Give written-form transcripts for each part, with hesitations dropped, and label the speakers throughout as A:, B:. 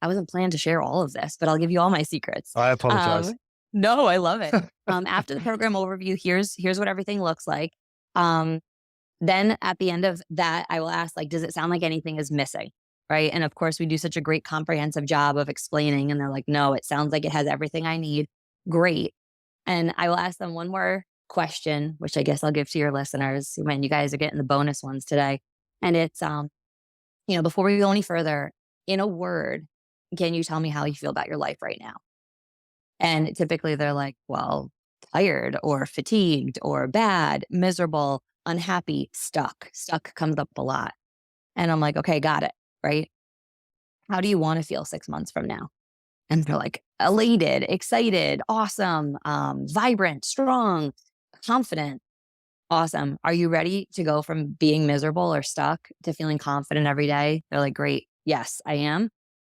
A: I wasn't planning to share all of this, but I'll give you all my secrets.
B: I apologize.
A: No, I love it. After the program overview, here's what everything looks like. Um, then at the end of that, I will ask, like, does it sound like anything is missing? Right. And of course, we do such a great comprehensive job of explaining. And they're like, no, it sounds like it has everything I need. Great. And I will ask them one more question, which I guess I'll give to your listeners when you guys are getting the bonus ones today. And it's, before we go any further, in a word, can you tell me how you feel about your life right now? And typically they're like, well, tired or fatigued or bad, miserable, unhappy, stuck. Stuck comes up a lot. And I'm like, okay, got it. Right. How do you want to feel 6 months from now? And they're like, elated, excited, awesome, vibrant, strong, confident. Awesome. Are you ready to go from being miserable or stuck to feeling confident every day? They're like, great. Yes, I am.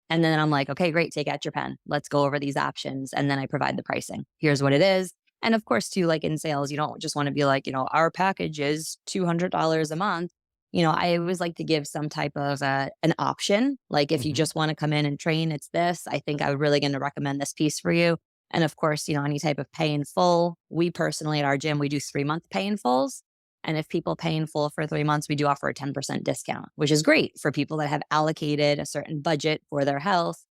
A: And then I'm like, okay, great. Take out your pen. Let's go over these options. And then I provide the pricing. Here's what it is. And of course, too, like in sales, you don't just want to be like, our package is $200 a month. I always like to give some type of an option. Like if you
B: Mhm.
A: just want to come in and train, it's this. I think I would really going to recommend this piece for you. And of course, any type of pay in full. We personally at our gym, we do 3-month pay in fulls. And if people pay in full for 3 months, we do offer a 10% discount, which is great for people that have allocated a certain budget for their health.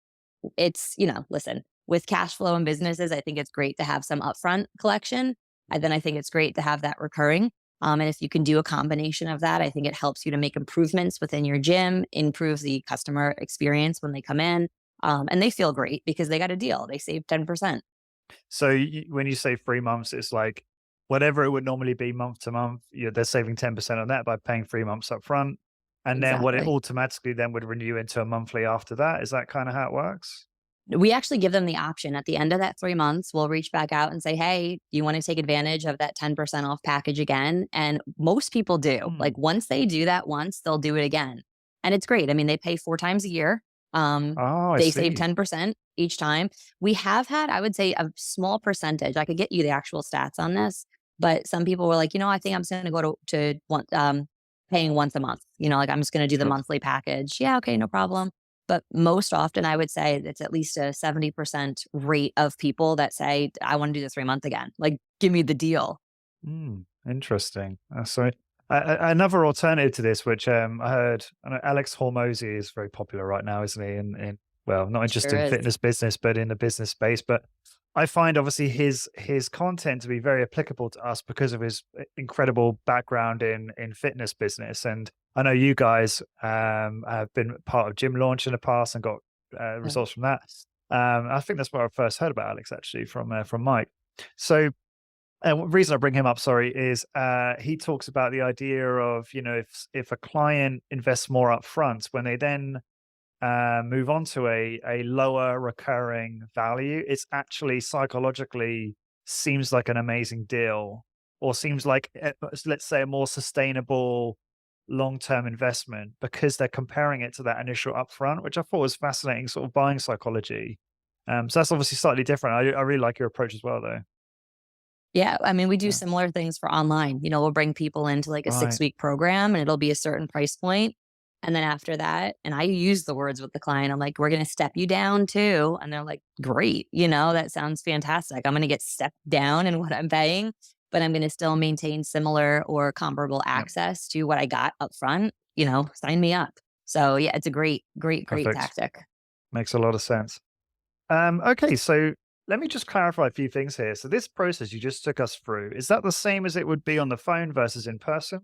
A: It's, listen, with cash flow and businesses, I think it's great to have some upfront collection. And then I think it's great to have that recurring. And if you can do a combination of that, I think it helps you to make improvements within your gym, improves the customer experience when they come in. And they feel great because they got a deal. They saved 10%.
B: So when you say 3 months, it's like whatever it would normally be month to month, they're saving 10% on that by paying 3 months up front. And then what it
A: Exactly.
B: automatically then would renew into a monthly after that. Is that kind of how it works?
A: We actually give them the option at the end of that 3 months. We'll reach back out and say, hey, do you want to take advantage of that 10% off package again? And most people do.
B: Hmm.
A: Like once they do that once, they'll do it again. And it's great. I mean, they pay 4 times a year.
B: Oh, I
A: They save
B: see.
A: 10% each time. We have had, I would say, a small percentage. I could get you the actual stats on this, but some people were like, I think I'm just going to go to one, paying once a month. Like I'm just going to do the
B: Sure.
A: monthly package. Yeah, okay, no problem. But most often, I would say it's at least a 70% rate of people that say, I want to do the 3 month again. Like, give me the deal.
B: Interesting. So another alternative to this, which I heard, I know Alex Hormozy is very popular right now, isn't he? In well, not just
A: Sure
B: in
A: is.
B: fitness business, but in the business space. But I find obviously his content to be very applicable to us because of his incredible background in fitness business. And I know you guys have been part of gym launch in the past and got
A: Mm.
B: results from that. I think that's where I first heard about Alex actually from Mike. So and the reason I bring him up, sorry, is he talks about the idea of, if a client invests more upfront, when they then move on to a lower recurring value, it's actually psychologically seems like an amazing deal, or seems like, let's say, a more sustainable long-term investment because they're comparing it to that initial upfront, which I thought was fascinating sort of buying psychology. So that's obviously slightly different. I really like your approach as well, though.
A: Yeah. I mean, we do
B: Yeah.
A: similar things for online. We'll bring people into like a six
B: Right.
A: week program and it'll be a certain price point. And then after that, and I use the words with the client, I'm like, we're going to step you down too. And they're like, great. That sounds fantastic. I'm going to get stepped down in what I'm paying, but I'm going to still maintain similar or comparable
B: Yeah.
A: access to what I got up front. Sign me up. So yeah, it's a great, great, great
B: Perfect.
A: tactic.
B: Makes a lot of sense. Okay, so let me just clarify a few things here. So this process you just took us through, is that the same as it would be on the phone versus in person?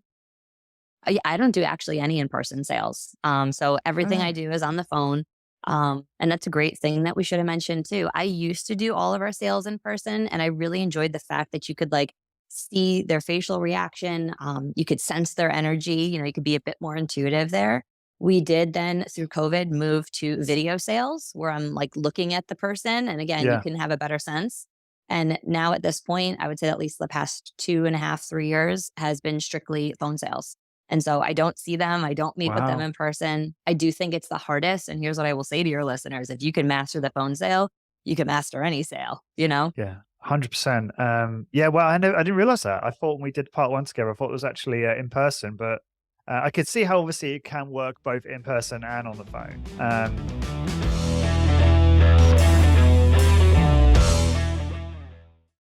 A: Yeah, I don't do actually any in-person sales. So everything I
B: Oh,
A: do is on the phone. And that's a great thing that we should have mentioned too. I used to do all of our sales in person and I really enjoyed the fact that you could like see their facial reaction. You could sense their energy, you could be a bit more intuitive there. We did then through COVID move to video sales where I'm like looking at the person. And again, you
B: yeah.
A: can have a better sense. And now at this point, I would say at least the past 2.5, 3 years has been strictly phone sales. And so I don't see them. I don't meet with them
B: Wow.
A: in person. I do think it's the hardest. And here's what I will say to your listeners. If you can master the phone sale, you can master any sale.
B: Yeah. 100%. Yeah, well, I didn't realize that. I thought when we did part one together, I thought it was actually in person, but I could see how obviously it can work both in person and on the phone.